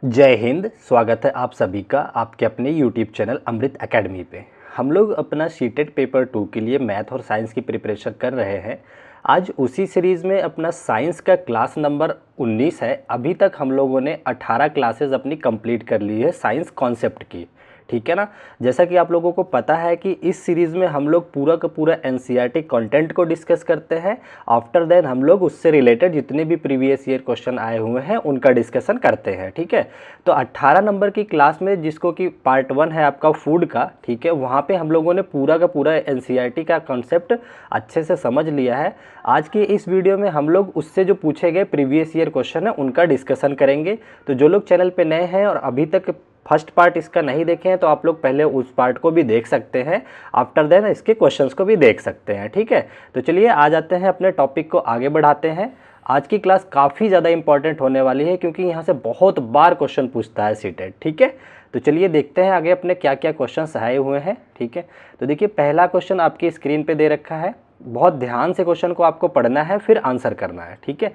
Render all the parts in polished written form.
जय हिंद। स्वागत है आप सभी का आपके अपने यूट्यूब चैनल अमृत एकेडमी पे। हम लोग अपना सीटेट पेपर 2 के लिए मैथ और साइंस की प्रिपरेशन कर रहे हैं। आज उसी सीरीज़ में अपना साइंस का क्लास नंबर 19 है। अभी तक हम लोगों ने 18 क्लासेस अपनी कंप्लीट कर ली है साइंस कॉन्सेप्ट की, ठीक है ना। जैसा कि आप लोगों को पता है कि इस सीरीज़ में हम लोग पूरा का पूरा एनसीईआरटी कंटेंट को डिस्कस करते हैं। आफ्टर देन हम लोग उससे रिलेटेड जितने भी प्रीवियस ईयर क्वेश्चन आए हुए हैं उनका डिस्कशन करते हैं, ठीक है। तो 18 नंबर की क्लास में, जिसको कि पार्ट 1 है आपका फूड का, ठीक है, वहाँ पे हम लोगों ने पूरा का पूरा एनसीईआरटी का कॉन्सेप्ट अच्छे से समझ लिया है। आज की इस वीडियो में हम लोग उससे जो पूछे गए प्रीवियस ईयर क्वेश्चन है उनका डिस्कशन करेंगे। तो जो लोग चैनल पे नए हैं और अभी तक फर्स्ट पार्ट इसका नहीं देखे हैं तो आप लोग पहले उस पार्ट को भी देख सकते हैं, आफ्टर देन इसके क्वेश्चंस को भी देख सकते हैं, ठीक है। तो चलिए आ जाते हैं, अपने टॉपिक को आगे बढ़ाते हैं। आज की क्लास काफ़ी ज़्यादा इंपॉर्टेंट होने वाली है क्योंकि यहाँ से बहुत बार क्वेश्चन पूछता है सीटेट, ठीक है। तो चलिए देखते हैं आगे अपने क्या क्या क्वेश्चन आए हुए हैं, ठीक है। तो देखिए पहला क्वेश्चन आपकी स्क्रीन पे दे रखा है। बहुत ध्यान से क्वेश्चन को आपको पढ़ना है, फिर आंसर करना है, ठीक है।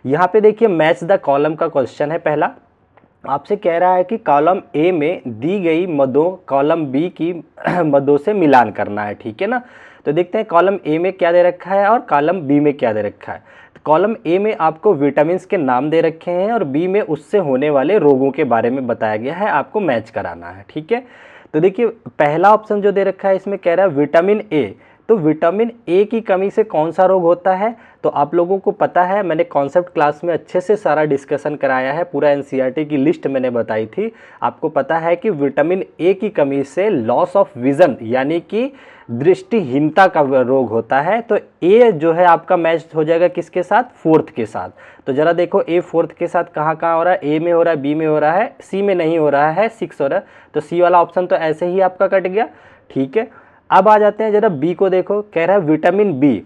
यहाँ पे देखिए मैच द कॉलम का क्वेश्चन है। पहला आपसे कह रहा है कि कॉलम ए में दी गई मदों कॉलम बी की मदों से मिलान करना है, ठीक है ना। तो देखते हैं कॉलम ए में क्या दे रखा है और कॉलम बी में क्या दे रखा है। तो कॉलम ए में आपको विटामिन्स के नाम दे रखे हैं और बी में उससे होने वाले रोगों के बारे में बताया गया है, आपको मैच कराना है, ठीक है। तो देखिए पहला ऑप्शन जो दे रखा है इसमें कह रहा है विटामिन ए। तो विटामिन ए की कमी से कौन सा रोग होता है? तो आप लोगों को पता है, मैंने कॉन्सेप्ट क्लास में अच्छे से सारा डिस्कशन कराया है, पूरा एनसीईआरटी की लिस्ट मैंने बताई थी। आपको पता है कि विटामिन ए की कमी से लॉस ऑफ विजन यानी कि दृष्टिहीनता का रोग होता है। तो ए जो है आपका मैच हो जाएगा किसके साथ? फोर्थ के साथ। तो जरा देखो ए फोर्थ के साथ कहाँ कहाँ हो रहा है? ए में हो रहा है, बी में हो रहा है, सी में नहीं हो रहा है, 6 हो रहा है। तो सी वाला ऑप्शन तो ऐसे ही आपका कट गया, ठीक है। अब आ जाते हैं, जरा बी को देखो, कह रहा है विटामिन बी।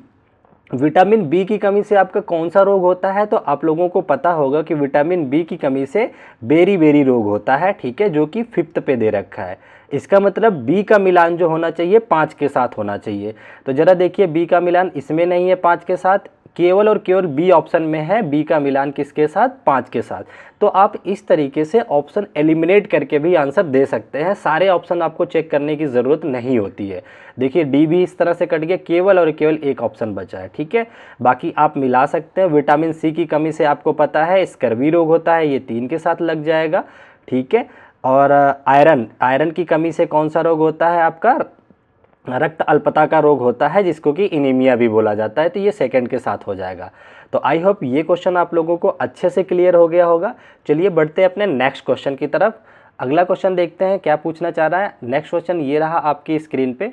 विटामिन बी की कमी से आपका कौन सा रोग होता है? तो आप लोगों को पता होगा कि विटामिन बी की कमी से बेरी बेरी रोग होता है, ठीक है, जो कि 5th पे दे रखा है। इसका मतलब बी का मिलान जो होना चाहिए 5 के साथ होना चाहिए। तो जरा देखिए बी का मिलान इसमें नहीं है 5 के साथ, केवल और केवल बी ऑप्शन में है बी का मिलान किसके साथ? 5 के साथ। तो आप इस तरीके से ऑप्शन एलिमिनेट करके भी आंसर दे सकते हैं। सारे ऑप्शन आपको चेक करने की ज़रूरत नहीं होती है। देखिए डी भी इस तरह से कट गया, केवल और केवल एक ऑप्शन बचा है, ठीक है। बाकी आप मिला सकते हैं। विटामिन सी की कमी से आपको पता है स्कर्वी रोग होता है, ये 3 के साथ लग जाएगा, ठीक है। और आयरन की कमी से कौन सा रोग होता है आपका? रक्त अल्पता का रोग होता है, जिसको कि इनीमिया भी बोला जाता है। तो ये सेकंड के साथ हो जाएगा। तो आई होप ये क्वेश्चन आप लोगों को अच्छे से क्लियर हो गया होगा। चलिए बढ़ते हैं अपने नेक्स्ट क्वेश्चन की तरफ। अगला क्वेश्चन देखते हैं क्या पूछना चाह रहा है। नेक्स्ट क्वेश्चन ये रहा आपकी स्क्रीन पे।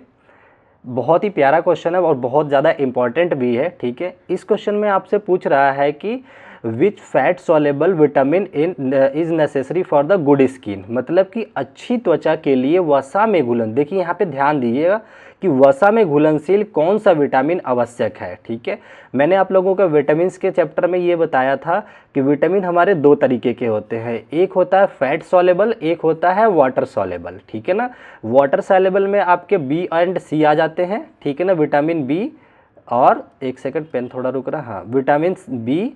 बहुत ही प्यारा क्वेश्चन है और बहुत ज़्यादा इंपॉर्टेंट भी है, ठीक है। इस क्वेश्चन में आपसे पूछ रहा है कि which fat soluble vitamin in is necessary for the good skin. मतलब कि अच्छी त्वचा के लिए वसा में घुलन, देखिए यहाँ पे ध्यान दीजिएगा कि वसा में घुलनशील कौन सा विटामिन आवश्यक है, ठीक है। मैंने आप लोगों को विटामिन के चैप्टर में ये बताया था कि विटामिन हमारे 2 तरीके के होते हैं। एक होता है फैट सॉलेबल, एक होता है वाटर सॉलेबल, ठीक है ना। वाटर सॉलेबल में आपके बी एंड सी आ जाते हैं, ठीक है ना, विटामिन बी और एक सेकंड पेन थोड़ा रुक रहा, हाँ, विटामिन बी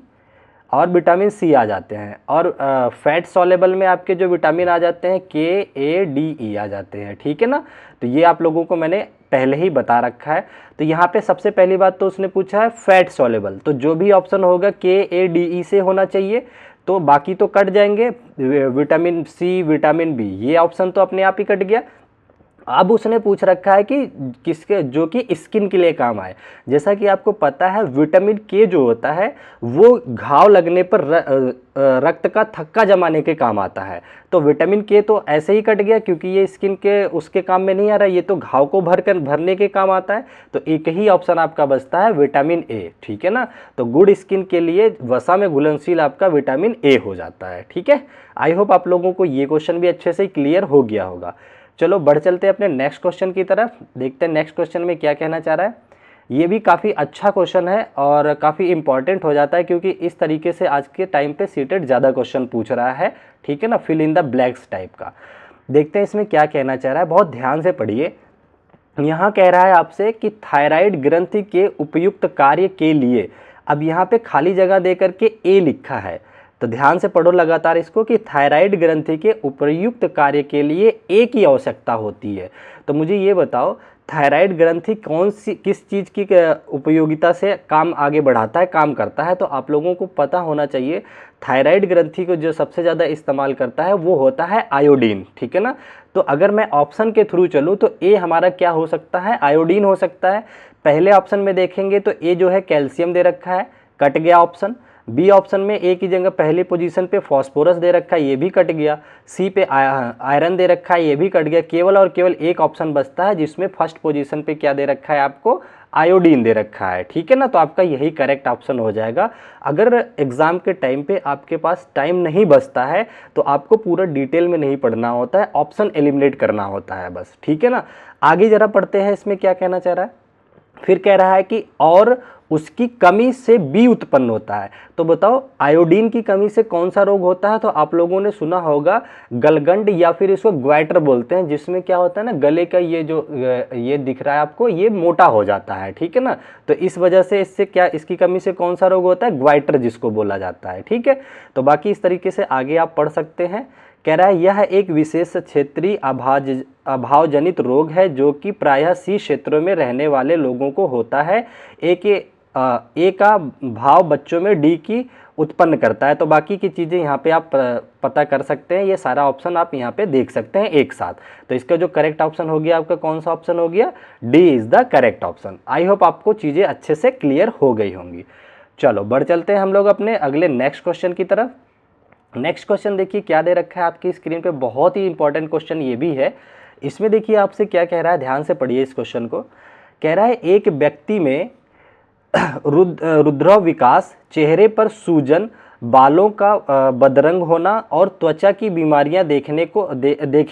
और विटामिन सी आ जाते हैं। और फैट सॉलेबल में आपके जो विटामिन आ जाते हैं के ए डी ई आ जाते हैं, ठीक है ना। तो ये आप लोगों को मैंने पहले ही बता रखा है। तो यहाँ पे सबसे पहली बात तो उसने पूछा है फैट सॉलेबल, तो जो भी ऑप्शन होगा के ए डी ई से होना चाहिए। तो बाकी तो कट जाएंगे, विटामिन सी, विटामिन बी, ये ऑप्शन तो अपने आप ही कट गया। अब उसने पूछ रखा है कि किसके, जो कि स्किन के लिए काम आए। जैसा कि आपको पता है विटामिन के जो होता है वो घाव लगने पर रक्त का थक्का जमाने के काम आता है। तो विटामिन के तो ऐसे ही कट गया क्योंकि ये स्किन के उसके काम में नहीं आ रहा है, ये तो घाव को भरने के काम आता है। तो एक ही ऑप्शन आपका बचता है विटामिन ए, ठीक है ना। तो गुड स्किन के लिए वसा में घुलनशील आपका विटामिन ए हो जाता है, ठीक है। आई होप आप लोगों को ये क्वेश्चन भी अच्छे से क्लियर हो गया होगा। चलो बढ़ चलते हैं अपने नेक्स्ट क्वेश्चन की तरफ, देखते हैं नेक्स्ट क्वेश्चन में क्या कहना चाह रहा है। ये भी काफ़ी अच्छा क्वेश्चन है और काफ़ी इंपॉर्टेंट हो जाता है क्योंकि इस तरीके से आज के टाइम पे सीटेट ज़्यादा क्वेश्चन पूछ रहा है, ठीक है ना, fill in the blanks type का। देखते हैं इसमें क्या कहना चाह रहा है, बहुत ध्यान से पढ़िए। यहाँ कह रहा है आपसे कि थायराइड ग्रंथि के उपयुक्त कार्य के लिए, अब यहाँ पे खाली जगह दे करके ए लिखा है। तो तो ध्यान से पढ़ो लगातार इसको कि थायराइड ग्रंथि के उपयुक्त कार्य के लिए एक ही आवश्यकता होती है। तो मुझे ये बताओ थायराइड ग्रंथि किस चीज़ की उपयोगिता से काम आगे बढ़ाता है, काम करता है। तो आप लोगों को पता होना चाहिए थायराइड ग्रंथि को जो सबसे ज़्यादा इस्तेमाल करता है वो होता है आयोडीन, ठीक है ना। तो अगर मैं ऑप्शन के थ्रू चलूँ तो ए हमारा क्या हो सकता है, आयोडीन हो सकता है। पहले ऑप्शन में देखेंगे तो ए जो है कैल्शियम दे रखा है, कट गया ऑप्शन। बी ऑप्शन में ए की जगह पहली पोजीशन पे फॉस्फोरस दे रखा है, ये भी कट गया। सी पे आयरन दे रखा है, ये भी कट गया। केवल और केवल एक ऑप्शन बचता है जिसमें फर्स्ट पोजीशन पे क्या दे रखा है आपको, आयोडीन दे रखा है, ठीक है ना। तो आपका यही करेक्ट ऑप्शन हो जाएगा। अगर एग्जाम के टाइम पे आपके पास टाइम नहीं बचता है तो आपको पूरा डिटेल में नहीं पढ़ना होता है, ऑप्शन एलिमिनेट करना होता है बस, ठीक है ना। आगे जरा पढ़ते हैं, इसमें क्या कहना चाह रहा है। फिर कह रहा है कि और उसकी कमी से बी उत्पन्न होता है। तो बताओ आयोडीन की कमी से कौन सा रोग होता है। तो आप लोगों ने सुना होगा गलगंड या फिर इसको ग्वाइटर बोलते हैं, जिसमें क्या होता है ना, गले का ये जो ये दिख रहा है आपको, ये मोटा हो जाता है, ठीक है ना। तो इस वजह से इससे क्या, इसकी कमी से कौन सा रोग होता है, ग्वाइटर जिसको बोला जाता है, ठीक है। तो बाकी इस तरीके से आगे आप पढ़ सकते हैं। कह रहा है यह एक विशेष क्षेत्रीय अभावजनित रोग है जो कि प्रायः सी क्षेत्रों में रहने वाले लोगों को होता है। ए का भाव बच्चों में डी की उत्पन्न करता है। तो बाकी की चीज़ें यहाँ पे आप पता कर सकते हैं, ये सारा ऑप्शन आप यहाँ पे देख सकते हैं एक साथ। तो इसका जो करेक्ट ऑप्शन हो गया आपका, कौन सा ऑप्शन हो गया, D is the correct option. I hope आपको चीज़ें अच्छे से क्लियर हो गई होंगी। चलो बढ़ चलते हैं हम लोग अपने अगले नेक्स्ट क्वेश्चन की तरफ। नेक्स्ट क्वेश्चन देखिए क्या दे रखा है आपकी स्क्रीन पे, बहुत ही इंपॉर्टेंट क्वेश्चन ये भी है। इसमें देखिए आपसे क्या कह रहा है, ध्यान से पढ़िए इस क्वेश्चन को। कह रहा है एक व्यक्ति में रुद्रव विकास, चेहरे पर सूजन, बालों का बदरंग होना और त्वचा की बीमारियां देखे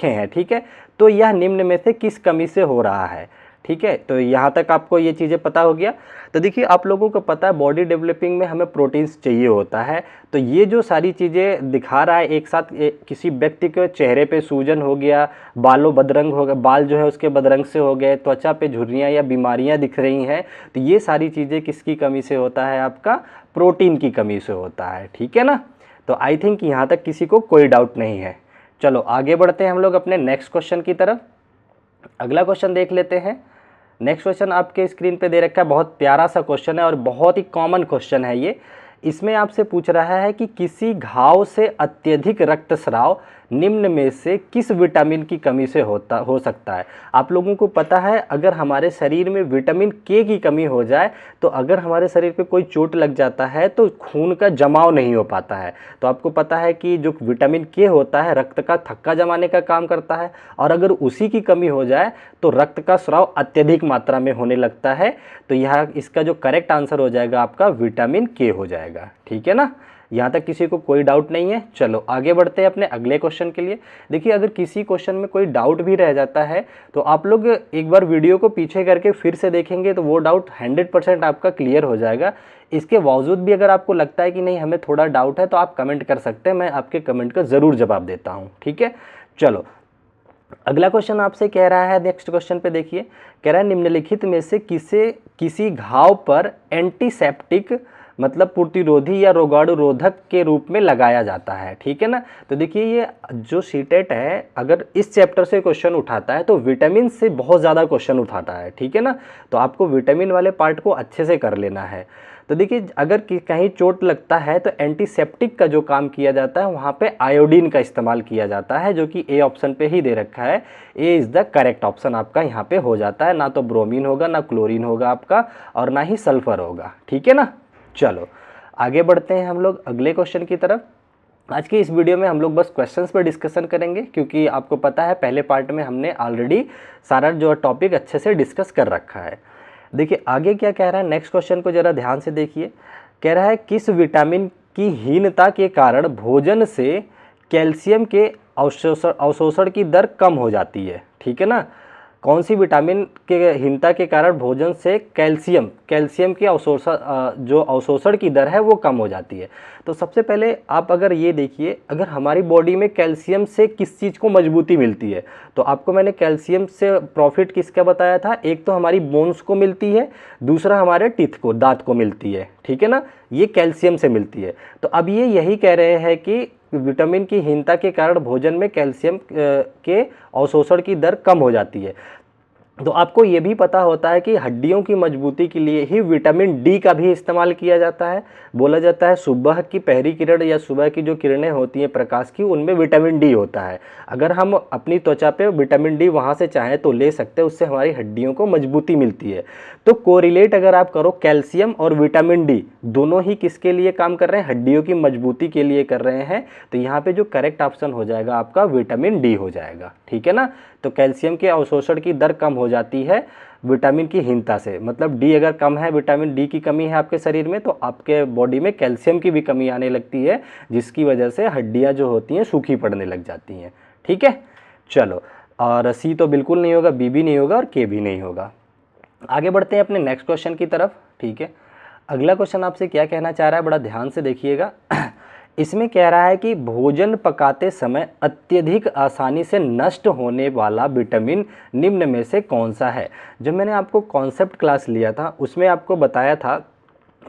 हैं, ठीक है। तो यह निम्न में से किस कमी से हो रहा है, ठीक है। तो यहाँ तक आपको ये चीज़ें पता हो गया। तो देखिए आप लोगों को पता है बॉडी डेवलपिंग में हमें प्रोटीन्स चाहिए होता है। तो ये जो सारी चीज़ें दिखा रहा है एक साथ, किसी व्यक्ति के चेहरे पे सूजन हो गया, बालों बदरंग हो गया, बाल जो है उसके बदरंग से हो गए, त्वचा पे झुर्रियाँ या बीमारियाँ दिख रही हैं, तो ये सारी चीज़ें किसकी कमी से होता है, आपका प्रोटीन की कमी से होता है, ठीक है ना। तो आई थिंक यहाँ तक किसी को कोई डाउट नहीं है। चलो आगे बढ़ते हैं हम लोग अपने नेक्स्ट क्वेश्चन की तरफ। अगला क्वेश्चन देख लेते हैं। नेक्स्ट क्वेश्चन आपके स्क्रीन पे दे रखा है, बहुत प्यारा सा क्वेश्चन है और बहुत ही कॉमन क्वेश्चन है ये। इसमें आपसे पूछ रहा है कि किसी घाव से अत्यधिक रक्तस्राव निम्न में से किस विटामिन की कमी से हो सकता है। आप लोगों को पता है अगर हमारे शरीर में विटामिन के की कमी हो जाए, तो अगर हमारे शरीर पे कोई चोट लग जाता है तो खून का जमाव नहीं हो पाता है। तो आपको पता है कि जो विटामिन के होता है रक्त का थक्का जमाने का काम करता है, और अगर उसी की कमी हो जाए तो रक्त का स्राव अत्यधिक मात्रा में होने लगता है। तो यह इसका जो करेक्ट आंसर हो जाएगा आपका विटामिन के हो जाएगा, ठीक है ना। यहाँ तक किसी को कोई डाउट नहीं है। चलो आगे बढ़ते हैं अपने अगले क्वेश्चन के लिए। देखिए अगर किसी क्वेश्चन में कोई डाउट भी रह जाता है तो आप लोग एक बार वीडियो को पीछे करके फिर से देखेंगे तो वो डाउट 100% आपका क्लियर हो जाएगा। इसके बावजूद भी अगर आपको लगता है कि नहीं हमें थोड़ा डाउट है तो आप कमेंट कर सकते हैं, मैं आपके कमेंट का ज़रूर जवाब देता हूँ, ठीक है। चलो अगला क्वेश्चन आपसे कह रहा है, नेक्स्ट क्वेश्चन पे देखिए, कह रहा है निम्नलिखित में से किसी घाव पर एंटीसेप्टिक मतलब प्रतिरोधी या रोगाणुरोधक के रूप में लगाया जाता है, ठीक है ना। तो देखिए ये जो सीटेट है अगर इस चैप्टर से क्वेश्चन उठाता है तो विटामिन से बहुत ज़्यादा क्वेश्चन उठाता है, ठीक है ना। तो आपको विटामिन वाले पार्ट को अच्छे से कर लेना है। तो देखिए अगर कहीं चोट लगता है तो एंटीसेप्टिक का जो काम किया जाता है वहाँ पे आयोडीन का इस्तेमाल किया जाता है, जो कि ए ऑप्शन पे ही दे रखा है। A is the correct option आपका यहाँ पे हो जाता है। ना तो ब्रोमीन होगा, ना क्लोरीन होगा आपका, और ना ही सल्फर होगा, ठीक है ना। चलो आगे बढ़ते हैं हम लोग अगले क्वेश्चन की तरफ। आज की इस वीडियो में हम लोग बस क्वेश्चंस पर डिस्कशन करेंगे, क्योंकि आपको पता है पहले पार्ट में हमने ऑलरेडी सारा जो टॉपिक अच्छे से डिस्कस कर रखा है। देखिए आगे क्या कह रहा है, नेक्स्ट क्वेश्चन को ज़रा ध्यान से देखिए। कह रहा है किस विटामिन की हीनता के कारण भोजन से कैल्शियम के अवशोषण की दर कम हो जाती है, ठीक है ना। कौन सी विटामिन के हीनता के कारण भोजन से कैल्शियम की जो अवशोषण की दर है वो कम हो जाती है। तो सबसे पहले आप अगर ये देखिए, अगर हमारी बॉडी में कैल्शियम से किस चीज़ को मजबूती मिलती है, तो आपको मैंने कैल्शियम से प्रॉफिट किसका बताया था, एक तो हमारी बोन्स को मिलती है, दूसरा हमारे टीथ को, दांत को मिलती है, ठीक है ना, ये कैल्शियम से मिलती है। तो अब ये यही कह रहे हैं कि विटामिन की हीनता के कारण भोजन में कैल्शियम के अवशोषण की दर कम हो जाती है। तो आपको ये भी पता होता है कि हड्डियों की मजबूती के लिए ही विटामिन डी का भी इस्तेमाल किया जाता है। बोला जाता है सुबह की पहली किरण या सुबह की जो किरणें होती हैं प्रकाश की, उनमें विटामिन डी होता है। अगर हम अपनी त्वचा पे विटामिन डी वहाँ से चाहें तो ले सकते हैं, उससे हमारी हड्डियों को मजबूती मिलती है। तो कोरिलेट अगर आप करो, कैल्शियम और विटामिन डी दोनों ही किसके लिए काम कर रहे हैं, हड्डियों की मजबूती के लिए कर रहे हैं। तो यहाँ पे जो करेक्ट ऑप्शन हो जाएगा आपका विटामिन डी हो जाएगा, ठीक है ना। तो कैल्शियम के अवशोषण की दर कम हो जाती है विटामिन की हीनता से, मतलब डी अगर कम है, विटामिन डी की कमी है आपके शरीर में, तो आपके बॉडी में कैल्शियम की भी कमी आने लगती है, जिसकी वजह से हड्डियां जो होती हैं सूखी पड़ने लग जाती हैं, ठीक है। चलो, और सी तो बिल्कुल नहीं होगा, बी भी नहीं होगा और के भी नहीं होगा। आगे बढ़ते हैं अपने नेक्स्ट क्वेश्चन की तरफ, ठीक है। अगला क्वेश्चन आपसे क्या कहना चाह रहा है, बड़ा ध्यान से देखिएगा। इसमें कह रहा है कि भोजन पकाते समय अत्यधिक आसानी से नष्ट होने वाला विटामिन निम्न में से कौन सा है। जब मैंने आपको कॉन्सेप्ट क्लास लिया था उसमें आपको बताया था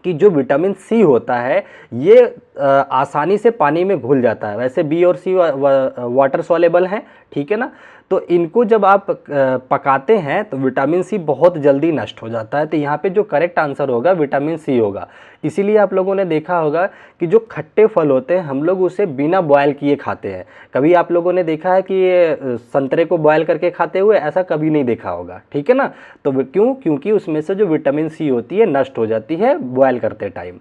कि जो विटामिन सी होता है ये आसानी से पानी में घुल जाता है। वैसे बी और सी वाटर सॉलेबल हैं, ठीक है ना। तो इनको जब आप पकाते हैं तो विटामिन सी बहुत जल्दी नष्ट हो जाता है। तो यहाँ पे जो करेक्ट आंसर होगा विटामिन सी होगा। इसीलिए आप लोगों ने देखा होगा कि जो खट्टे फल होते हैं हम लोग उसे बिना बॉयल किए खाते हैं। कभी आप लोगों ने देखा है कि ये संतरे को बॉयल करके खाते हुए, ऐसा कभी नहीं देखा होगा, ठीक है ना। तो क्यों, क्योंकि उसमें से जो विटामिन सी होती है नष्ट हो जाती है बॉयल करते टाइम।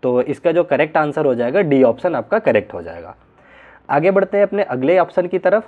तो इसका जो करेक्ट आंसर हो जाएगा डी ऑप्शन आपका करेक्ट हो जाएगा। आगे बढ़ते हैं अपने अगले ऑप्शन की तरफ,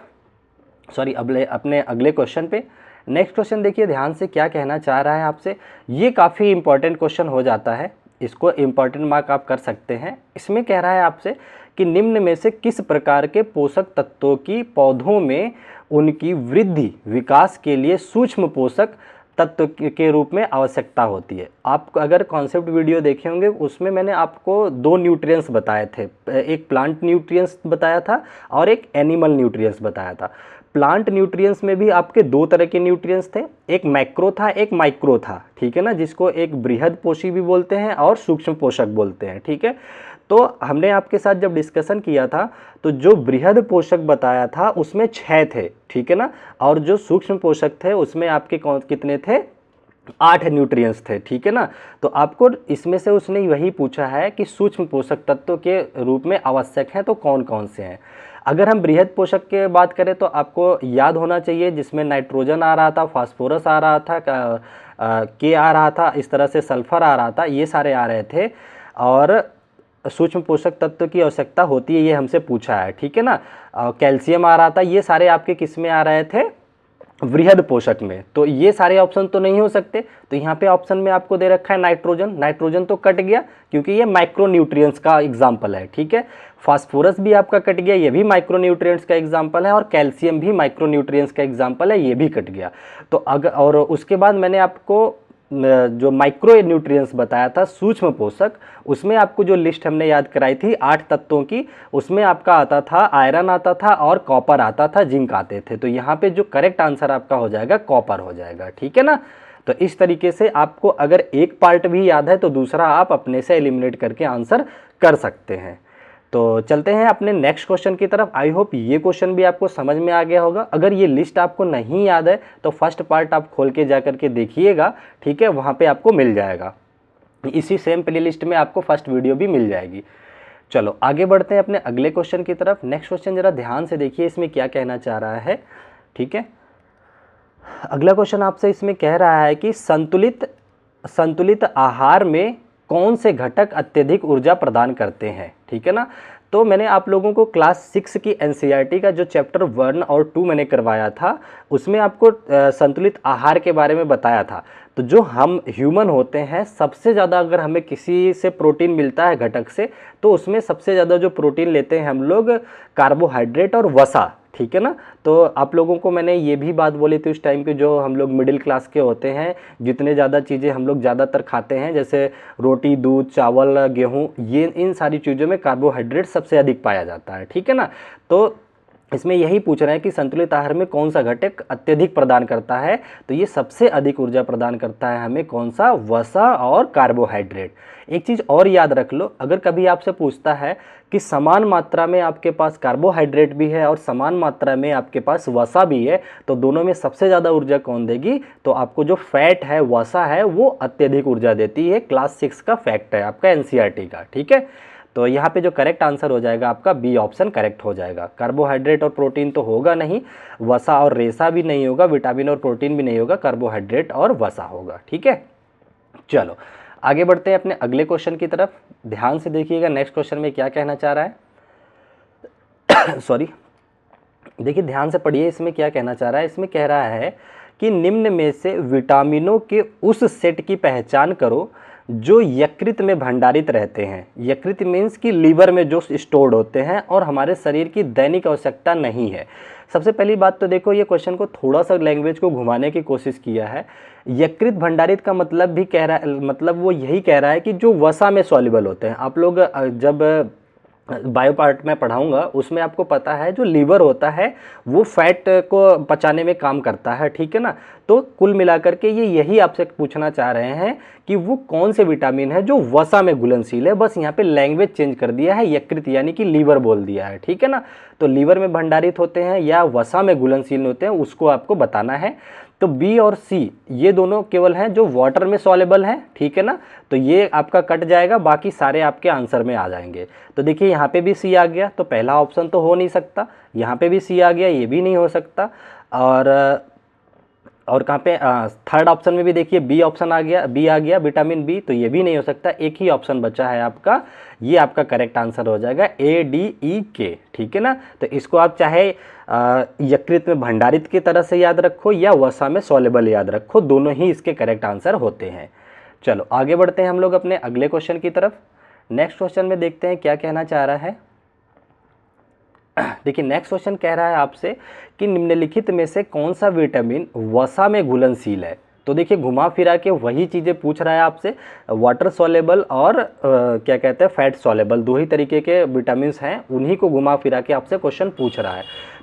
अपने अगले क्वेश्चन पे। नेक्स्ट क्वेश्चन देखिए ध्यान से, क्या कहना चाह रहा है आपसे। ये काफ़ी इंपॉर्टेंट क्वेश्चन हो जाता है, इसको इंपॉर्टेंट मार्क आप कर सकते हैं। इसमें कह रहा है आपसे कि निम्न में से किस प्रकार के पोषक तत्वों की पौधों में उनकी वृद्धि विकास के लिए सूक्ष्म पोषक तत्व के रूप में आवश्यकता होती है। आप अगर कॉन्सेप्ट वीडियो देखे होंगे उसमें मैंने आपको दो न्यूट्रिएंट्स बताए थे, एक प्लांट न्यूट्रिएंट्स बताया था और एक एनिमल न्यूट्रिएंट्स बताया था। प्लांट न्यूट्रिएंट्स में भी आपके दो तरह के न्यूट्रिएंट्स थे, एक मैक्रो था एक माइक्रो था, ठीक है ना, जिसको एक बृहद पोषी भी बोलते हैं और सूक्ष्म पोषक बोलते हैं, ठीक है। तो हमने आपके साथ जब डिस्कशन किया था तो जो बृहद पोषक बताया था उसमें 6 थे, ठीक है ना, और जो सूक्ष्म पोषक थे उसमें आपके कितने थे, 8 न्यूट्रिएंट्स थे, ठीक है ना। तो आपको इसमें से उसने वही पूछा है कि सूक्ष्म पोषक तत्व के रूप में आवश्यक हैं तो कौन कौन से हैं। अगर हम बृहद पोषक के बात करें तो आपको याद होना चाहिए, जिसमें नाइट्रोजन आ रहा था, फास्फोरस आ रहा था, के आ रहा था, इस तरह से सल्फर आ रहा था, ये सारे आ रहे थे। और सूक्ष्म पोषक तत्व की आवश्यकता होती है ये हमसे पूछा है, ठीक है ना। कैल्शियम आ रहा था, ये सारे आपके किस में आ रहे थे, वृहद पोषक में। तो ये सारे ऑप्शन तो नहीं हो सकते, तो यहाँ पे ऑप्शन में आपको दे रखा है नाइट्रोजन। नाइट्रोजन तो कट गया क्योंकि ये माइक्रो न्यूट्रिएंट्स का एग्जाम्पल है, ठीक है। फास्फोरस भी आपका कट गया, ये भी माइक्रो न्यूट्रिएंट्स का एग्जाम्पल है, और कैल्शियम भी माइक्रो न्यूट्रिएंट्स का एग्जाम्पल है, ये भी कट गया। तो अगर, और उसके बाद मैंने आपको जो माइक्रो न्यूट्रिएंट्स बताया था सूक्ष्म पोषक, उसमें आपको जो लिस्ट हमने याद कराई थी 8 तत्वों की, उसमें आपका आता था आयरन आता था और कॉपर आता था, जिंक आते थे। तो यहाँ पे जो करेक्ट आंसर आपका हो जाएगा कॉपर हो जाएगा, ठीक है ना। तो इस तरीके से आपको अगर एक पार्ट भी याद है तो दूसरा आप अपने से एलिमिनेट करके आंसर कर सकते हैं। तो चलते हैं अपने नेक्स्ट क्वेश्चन की तरफ। आई होप ये क्वेश्चन भी आपको समझ में आ गया होगा। अगर ये लिस्ट आपको नहीं याद है तो फर्स्ट पार्ट आप खोल के जा करके देखिएगा, ठीक है, वहाँ पे आपको मिल जाएगा। इसी सेम प्लेलिस्ट में आपको फर्स्ट वीडियो भी मिल जाएगी। चलो आगे बढ़ते हैं अपने अगले क्वेश्चन की तरफ। नेक्स्ट क्वेश्चन जरा ध्यान से देखिए, इसमें क्या कहना चाह रहा है, ठीक है। अगला क्वेश्चन आपसे इसमें कह रहा है कि संतुलित आहार में कौन से घटक अत्यधिक ऊर्जा प्रदान करते हैं, ठीक है ना। तो मैंने आप लोगों को क्लास 6 की एनसीईआरटी का जो चैप्टर 1 और 2 मैंने करवाया था, उसमें आपको संतुलित आहार के बारे में बताया था। तो जो हम ह्यूमन होते हैं, सबसे ज़्यादा अगर हमें किसी से प्रोटीन मिलता है घटक से, तो उसमें सबसे ज़्यादा जो प्रोटीन लेते हैं हम लोग कार्बोहाइड्रेट और वसा, ठीक है ना। तो आप लोगों को मैंने ये भी बात बोली थी उस टाइम पे, जो हम लोग मिडिल क्लास के होते हैं, जितने ज़्यादा चीज़ें हम लोग ज़्यादातर खाते हैं, जैसे रोटी, दूध, चावल, गेहूँ, ये इन सारी चीज़ों में कार्बोहाइड्रेट सबसे अधिक पाया जाता है, ठीक है ना। तो इसमें यही पूछ रहे हैं कि संतुलित आहार में कौन सा घटक अत्यधिक प्रदान करता है, तो ये सबसे अधिक ऊर्जा प्रदान करता है हमें कौन सा, वसा और कार्बोहाइड्रेट। एक चीज़ और याद रख लो, अगर कभी आपसे पूछता है कि समान मात्रा में आपके पास कार्बोहाइड्रेट भी है और समान मात्रा में आपके पास वसा भी है, तो दोनों में सबसे ज़्यादा ऊर्जा कौन देगी, तो आपको जो फैट है, वसा है, वो अत्यधिक ऊर्जा देती है। क्लास 6 का फैक्ट है आपका एनसीईआरटी का, ठीक है। तो यहाँ पे जो करेक्ट आंसर हो जाएगा आपका बी ऑप्शन करेक्ट हो जाएगा। कार्बोहाइड्रेट और प्रोटीन तो होगा नहीं, वसा और रेसा भी नहीं होगा, विटामिन और प्रोटीन भी नहीं होगा, कार्बोहाइड्रेट और वसा होगा, ठीक है। चलो आगे बढ़ते हैं अपने अगले क्वेश्चन की तरफ। ध्यान से देखिएगा नेक्स्ट क्वेश्चन में क्या कहना चाह रहा है। सॉरी, देखिए ध्यान से पढ़िए, इसमें क्या कहना चाह रहा है। इसमें कह रहा है कि निम्न में से विटामिनों के उस सेट की पहचान करो जो यकृत में भंडारित रहते हैं। यकृत मीन्स कि लीवर में जो स्टोर्ड होते हैं और हमारे शरीर की दैनिक आवश्यकता नहीं है। सबसे पहली बात तो देखो, ये क्वेश्चन को थोड़ा सा लैंग्वेज को घुमाने की कोशिश किया है। यकृत भंडारित का मतलब भी कह रहा है, मतलब वो यही कह रहा है कि जो वसा में सॉल्युबल होते हैं। आप लोग जब बायो पार्ट में पढ़ाऊंगा उसमें आपको पता है जो लीवर होता है वो फैट को पचाने में काम करता है, ठीक है ना। तो कुल मिलाकर के ये यही आपसे पूछना चाह रहे हैं कि वो कौन से विटामिन है जो वसा में घुलनशील है। बस यहाँ पे लैंग्वेज चेंज कर दिया है, यकृत यानी कि लीवर बोल दिया है, ठीक है ना। तो लीवर में भंडारित होते हैं या वसा में घुलनशील होते हैं, उसको आपको बताना है। तो बी और सी ये दोनों केवल हैं जो वाटर में सॉल्युबल हैं, ठीक है ना। तो ये आपका कट जाएगा, बाकी सारे आपके आंसर में आ जाएंगे। तो देखिए यहाँ पे भी सी आ गया, तो पहला ऑप्शन तो हो नहीं सकता। यहाँ पे भी सी आ गया, ये भी नहीं हो सकता। और कहाँ पे थर्ड ऑप्शन में भी देखिए बी ऑप्शन आ गया, बी आ गया, विटामिन बी, तो ये भी नहीं हो सकता। एक ही ऑप्शन बचा है आपका, ये आपका करेक्ट आंसर हो जाएगा ए डी ई के, ठीक है ना। तो इसको आप चाहे यकृत में भंडारित की तरह से याद रखो या वसा में सॉल्युबल याद रखो, दोनों ही इसके करेक्ट आंसर होते हैं। चलो आगे बढ़ते हैं हम लोग अपने अगले क्वेश्चन की तरफ। नेक्स्ट क्वेश्चन में देखते हैं क्या कहना चाह रहा है। देखिए नेक्स्ट क्वेश्चन कह रहा है आपसे कि निम्नलिखित में से कौन सा विटामिन वसा में घुलनशील है। तो देखिए घुमा फिरा के वही चीज़ें पूछ रहा है आपसे, वाटर सॉल्युबल और क्या कहते हैं फैट सॉल्युबल, दो ही तरीके के विटामिन हैं, उन्हीं को घुमा फिरा के आपसे क्वेश्चन पूछ रहा है।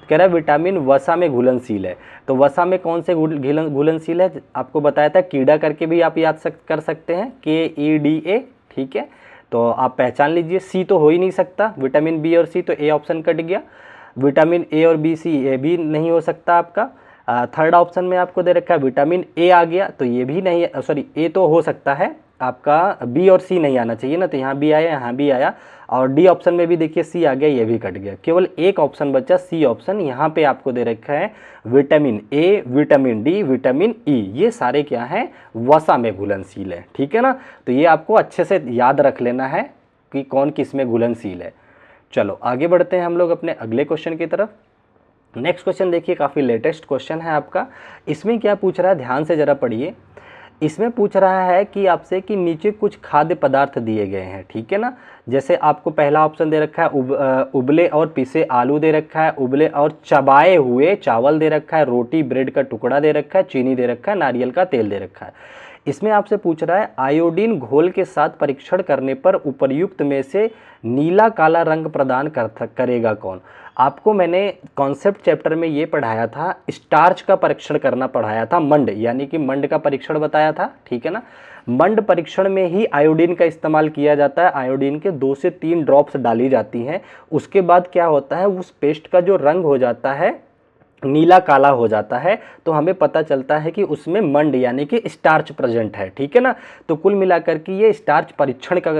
कह रहा है विटामिन वसा में घुलनशील है। तो वसा में कौन से घुलनशील है, आपको बताया था कीड़ा करके भी आप याद कर सकते हैं, KEDA, ठीक है। तो आप पहचान लीजिए, सी तो हो ही नहीं सकता, विटामिन बी और सी, तो ए ऑप्शन कट गया। विटामिन ए और बी सी ये भी नहीं हो सकता आपका। थर्ड ऑप्शन में आपको दे रखा है विटामिन ए आ गया, तो ये भी नहीं, सॉरी ए तो हो सकता है आपका, बी और सी नहीं आना चाहिए ना, तो यहाँ भी आया, यहाँ भी आया। और डी ऑप्शन में भी देखिए सी आ गया, ये भी कट गया। केवल एक ऑप्शन बचा, सी ऑप्शन। यहाँ पे आपको दे रखा है vitamin A, vitamin D, vitamin E, ये सारे क्या हैं, वसा में घुलनशील है, ठीक है ना। तो ये आपको अच्छे से याद रख लेना है कि कौन किस में घुलनशील है। चलो आगे बढ़ते हैं हम लोग अपने अगले क्वेश्चन की तरफ। नेक्स्ट क्वेश्चन देखिए, काफ़ी लेटेस्ट क्वेश्चन है आपका। इसमें क्या पूछ रहा है, ध्यान से ज़रा पढ़िए। इसमें पूछ रहा है कि आपसे कि नीचे कुछ खाद्य पदार्थ दिए गए हैं, ठीक है ना। जैसे आपको पहला ऑप्शन दे रखा है उबले और पिसे आलू दे रखा है, उबले और चबाए हुए चावल दे रखा है, रोटी ब्रेड का टुकड़ा दे रखा है, चीनी दे रखा है, नारियल का तेल दे रखा है। इसमें आपसे पूछ रहा है आयोडीन घोल के साथ परीक्षण करने पर उपर्युक्त में से नीला काला रंग प्रदान करेगा कौन। आपको मैंने कॉन्सेप्ट चैप्टर में ये पढ़ाया था, स्टार्च का परीक्षण करना पढ़ाया था, मंड यानी कि मंड का परीक्षण बताया था, ठीक है ना। मंड परीक्षण में ही आयोडीन का इस्तेमाल किया जाता है। आयोडीन के 2 से 3 ड्रॉप्स डाली जाती हैं, उसके बाद क्या होता है, उस पेस्ट का जो रंग हो जाता है नीला काला हो जाता है, तो हमें पता चलता है कि उसमें मंड यानी कि स्टार्च प्रेजेंट है, ठीक है ना। तो कुल मिलाकर के ये स्टार्च परीक्षण का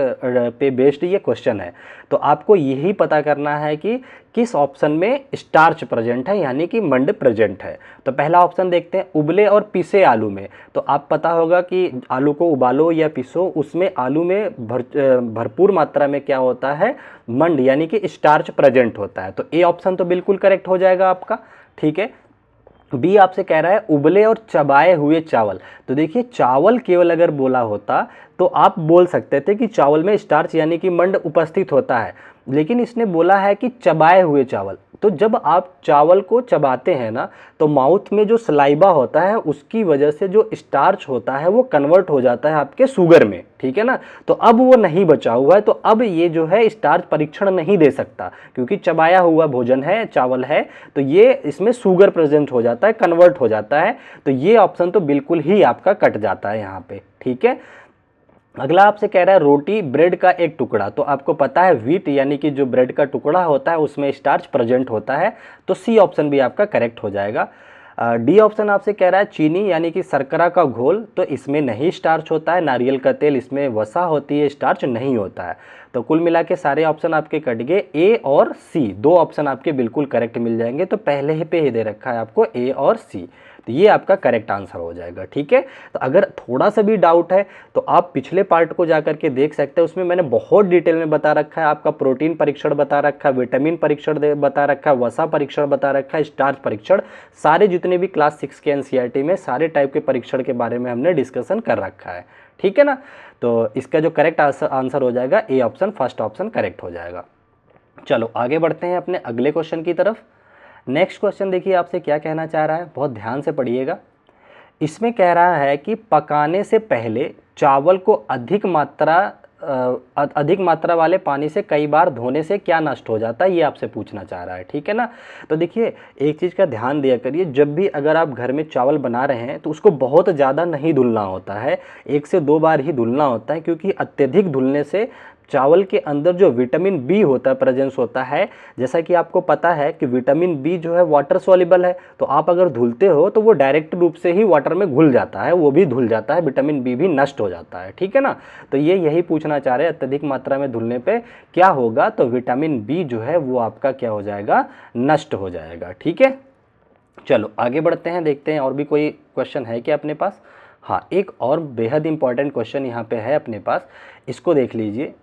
पे बेस्ड ये क्वेश्चन है। तो आपको यही पता करना है कि किस ऑप्शन में स्टार्च प्रेजेंट है यानी कि मंड प्रेजेंट है। तो पहला ऑप्शन देखते हैं, उबले और पिसे आलू में। तो आप पता होगा कि आलू को उबालो या पिसो, उसमें आलू में भरपूर मात्रा में क्या होता है, मंड यानी कि स्टार्च प्रेजेंट होता है। तो ए ऑप्शन तो बिल्कुल करेक्ट हो जाएगा आपका, ठीक है। बी आपसे कह रहा है उबले और चबाए हुए चावल। तो देखिए चावल केवल अगर बोला होता तो आप बोल सकते थे कि चावल में स्टार्च यानी कि मंड उपस्थित होता है, लेकिन इसने बोला है कि चबाए हुए चावल। तो जब आप चावल को चबाते हैं ना, तो माउथ में जो सलाइबा होता है उसकी वजह से जो स्टार्च होता है वो कन्वर्ट हो जाता है आपके शुगर में, ठीक है ना। तो अब वो नहीं बचा हुआ है, तो अब ये जो है स्टार्च परीक्षण नहीं दे सकता, क्योंकि चबाया हुआ भोजन है, चावल है, तो ये इसमें शुगर प्रेजेंट हो जाता है, कन्वर्ट हो जाता है। तो ये ऑप्शन तो बिल्कुल ही आपका कट जाता है यहाँ पे, ठीक है। अगला आपसे कह रहा है रोटी ब्रेड का एक टुकड़ा, तो आपको पता है व्हीट यानी कि जो ब्रेड का टुकड़ा होता है उसमें स्टार्च प्रेजेंट होता है, तो सी ऑप्शन भी आपका करेक्ट हो जाएगा। डी ऑप्शन आपसे कह रहा है चीनी यानी कि शर्करा का घोल, तो इसमें नहीं स्टार्च होता है, नारियल का तेल इसमें वसा होती है, स्टार्च नहीं होता है। तो कुल मिला के सारे ऑप्शन आपके कट गए, ए और सी, दो ऑप्शन आपके बिल्कुल करेक्ट मिल जाएंगे। तो पहले ही पे ही दे रखा है आपको ए और सी, तो ये आपका करेक्ट आंसर हो जाएगा, ठीक है। तो अगर थोड़ा सा भी डाउट है तो आप पिछले पार्ट को जाकर के देख सकते हैं, उसमें मैंने बहुत डिटेल में बता रखा है, आपका प्रोटीन परीक्षण बता रखा है, विटामिन परीक्षण बता रखा है, वसा परीक्षण बता रखा है, स्टार्च परीक्षण, सारे जितने भी क्लास 6 के एनसीईआरटी में सारे टाइप के परीक्षण के बारे में हमने डिस्कशन कर रखा है, ठीक है ना। तो इसका जो करेक्ट आंसर हो जाएगा A option, first option correct हो जाएगा। चलो आगे बढ़ते हैं अपने अगले क्वेश्चन की तरफ। नेक्स्ट क्वेश्चन देखिए आपसे क्या कहना चाह रहा है, बहुत ध्यान से पढ़िएगा। इसमें कह रहा है कि पकाने से पहले चावल को अधिक मात्रा वाले पानी से कई बार धोने से क्या नष्ट हो जाता है, ये आपसे पूछना चाह रहा है, ठीक है ना। तो देखिए एक चीज़ का ध्यान दिया करिए, जब भी अगर आप घर में चावल बना रहे हैं तो उसको बहुत ज़्यादा नहीं धुलना होता है, 1 से 2 बार ही धुलना होता है, क्योंकि अत्यधिक धुलने से चावल के अंदर जो विटामिन बी होता है, प्रेजेंस होता है, जैसा कि आपको पता है कि विटामिन बी जो है वाटर सॉल्युबल है, तो आप अगर धुलते हो तो वो डायरेक्ट रूप से ही वाटर में घुल जाता है, वो भी धुल जाता है, विटामिन बी भी नष्ट हो जाता है, ठीक है ना। तो ये यही पूछना चाह रहे हैं, अत्यधिक मात्रा में धुलने पे क्या होगा, तो विटामिन बी जो है वो आपका क्या हो जाएगा, नष्ट हो जाएगा, ठीक है। चलो आगे बढ़ते हैं, देखते हैं और भी कोई क्वेश्चन है क्या अपने पास। हाँ, एक और बेहद इंपॉर्टेंट क्वेश्चन यहाँ पे है अपने पास, इसको देख लीजिए।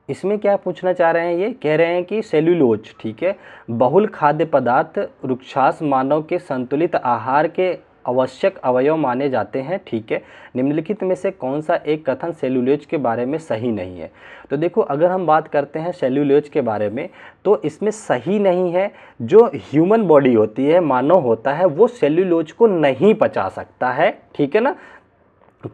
इसमें क्या पूछना चाह रहे हैं, ये कह रहे हैं कि सेल्यूलोज, ठीक है, बहुल खाद्य पदार्थ रुक्षास मानव के संतुलित आहार के आवश्यक अवयव माने जाते हैं, ठीक है। निम्नलिखित में से कौन सा एक कथन सेल्यूलोज के बारे में सही नहीं है। तो देखो अगर हम बात करते हैं सेल्यूलोज के बारे में, तो इसमें सही नहीं है, जो ह्यूमन बॉडी होती है, मानव होता है, वो सेल्यूलोज को नहीं पचा सकता है, ठीक है ना।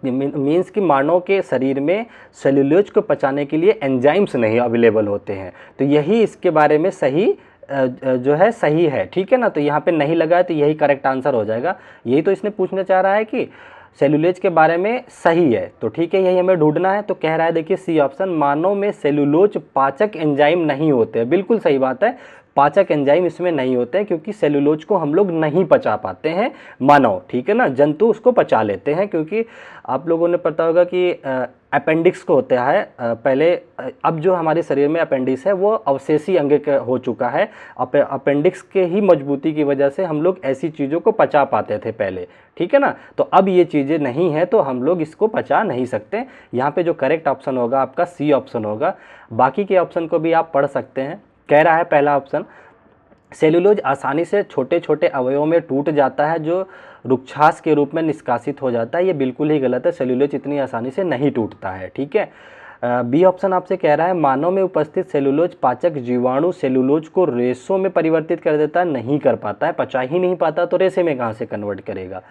मीन्स कि मानव के शरीर में सेल्यूलोज को पचाने के लिए एंजाइम्स नहीं अवेलेबल होते हैं, तो यही इसके बारे में सही जो है सही है, ठीक है ना। तो यहाँ पे नहीं लगा है, तो यही करेक्ट आंसर हो जाएगा। यही तो इसने पूछना चाह रहा है कि सेल्यूलोज के बारे में सही है, तो ठीक है, यही हमें ढूंढना है। तो कह रहा है देखिए सी ऑप्शन, मानव में सेल्यूलोज पाचक एंजाइम नहीं होते हैं, बिल्कुल सही बात है, पाचक एंजाइम इसमें नहीं होते हैं, क्योंकि सेल्यूलोज को हम लोग नहीं पचा पाते हैं मानव, ठीक है ना। जंतु उसको पचा लेते हैं, क्योंकि आप लोगों ने पता होगा कि अपेंडिक्स को होता है पहले, अब जो हमारे शरीर में अपेंडिक्स है वो अवशेषी अंग हो चुका है। अपेंडिक्स के ही मजबूती की वजह से हम लोग ऐसी चीज़ों को पचा पाते थे पहले, ठीक है ना। तो अब ये चीज़ें नहीं है, तो हम लोग इसको पचा नहीं सकते। यहाँ पे जो करेक्ट ऑप्शन होगा आपका सी ऑप्शन होगा। बाकी के ऑप्शन को भी आप पढ़ सकते हैं। कह रहा है पहला ऑप्शन, सेल्यूलोज आसानी से छोटे छोटे अवयवों में टूट जाता है, जो रुक्षास के रूप में निष्कासित हो जाता है, ये बिल्कुल ही गलत है, सेल्यूलोज इतनी आसानी से नहीं टूटता है, ठीक है। बी ऑप्शन आपसे कह रहा है, मानव में उपस्थित सेल्यूलोज पाचक जीवाणु सेल्यूलोज को रेशों में परिवर्तित कर देता है, नहीं कर पाता है, पचा ही नहीं पाता, तो रेशे में कहाँ से कन्वर्ट करेगा।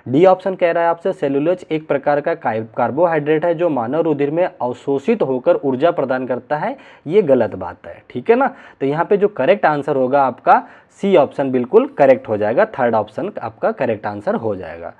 डी ऑप्शन कह रहा है आपसे, सेल्यूलोज एक प्रकार का कार्बोहाइड्रेट है जो मानव रुधिर में अवशोषित होकर ऊर्जा प्रदान करता है, ये गलत बात है, ठीक है ना। तो यहाँ पे जो करेक्ट आंसर होगा आपका सी ऑप्शन बिल्कुल करेक्ट हो जाएगा, थर्ड ऑप्शन आपका करेक्ट आंसर हो जाएगा।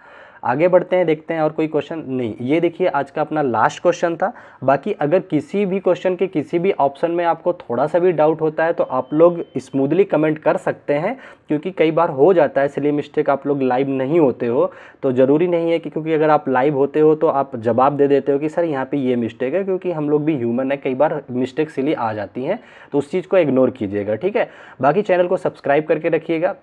आगे बढ़ते हैं, देखते हैं और कोई क्वेश्चन नहीं। ये देखिए आज का अपना लास्ट क्वेश्चन था। बाकी अगर किसी भी क्वेश्चन के किसी भी ऑप्शन में आपको थोड़ा सा भी डाउट होता है तो आप लोग स्मूथली कमेंट कर सकते हैं, क्योंकि कई बार हो जाता है इसलिए मिस्टेक, आप लोग लाइव नहीं होते हो तो ज़रूरी नहीं है कि, क्योंकि अगर आप लाइव होते हो तो आप जवाब दे देते हो कि सर यहाँ पे ये मिस्टेक है, क्योंकि हम लोग भी ह्यूमन है, कई बार मिस्टेक इसलिए आ जाती हैं, तो उस चीज़ को इग्नोर कीजिएगा, ठीक है। बाकी चैनल को सब्सक्राइब करके रखिएगा।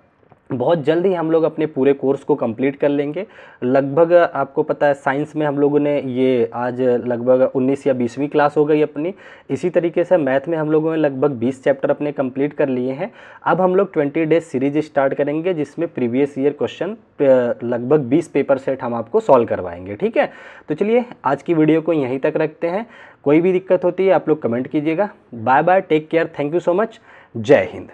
बहुत जल्द ही हम लोग अपने पूरे कोर्स को कंप्लीट कर लेंगे। लगभग आपको पता है साइंस में हम लोगों ने ये आज लगभग 19 या 20वीं क्लास हो गई अपनी। इसी तरीके से मैथ में हम लोगों ने लगभग 20 चैप्टर अपने कंप्लीट कर लिए हैं। अब हम लोग 20 डेज सीरीज स्टार्ट करेंगे, जिसमें प्रीवियस ईयर क्वेश्चन लगभग 20 पेपर सेट हम आपको सॉल्व करवाएंगे, ठीक है। तो चलिए आज की वीडियो को यहीं तक रखते हैं। कोई भी दिक्कत होती है आप लोग कमेंट कीजिएगा। Bye bye, take care, thank you so much, जय हिंद।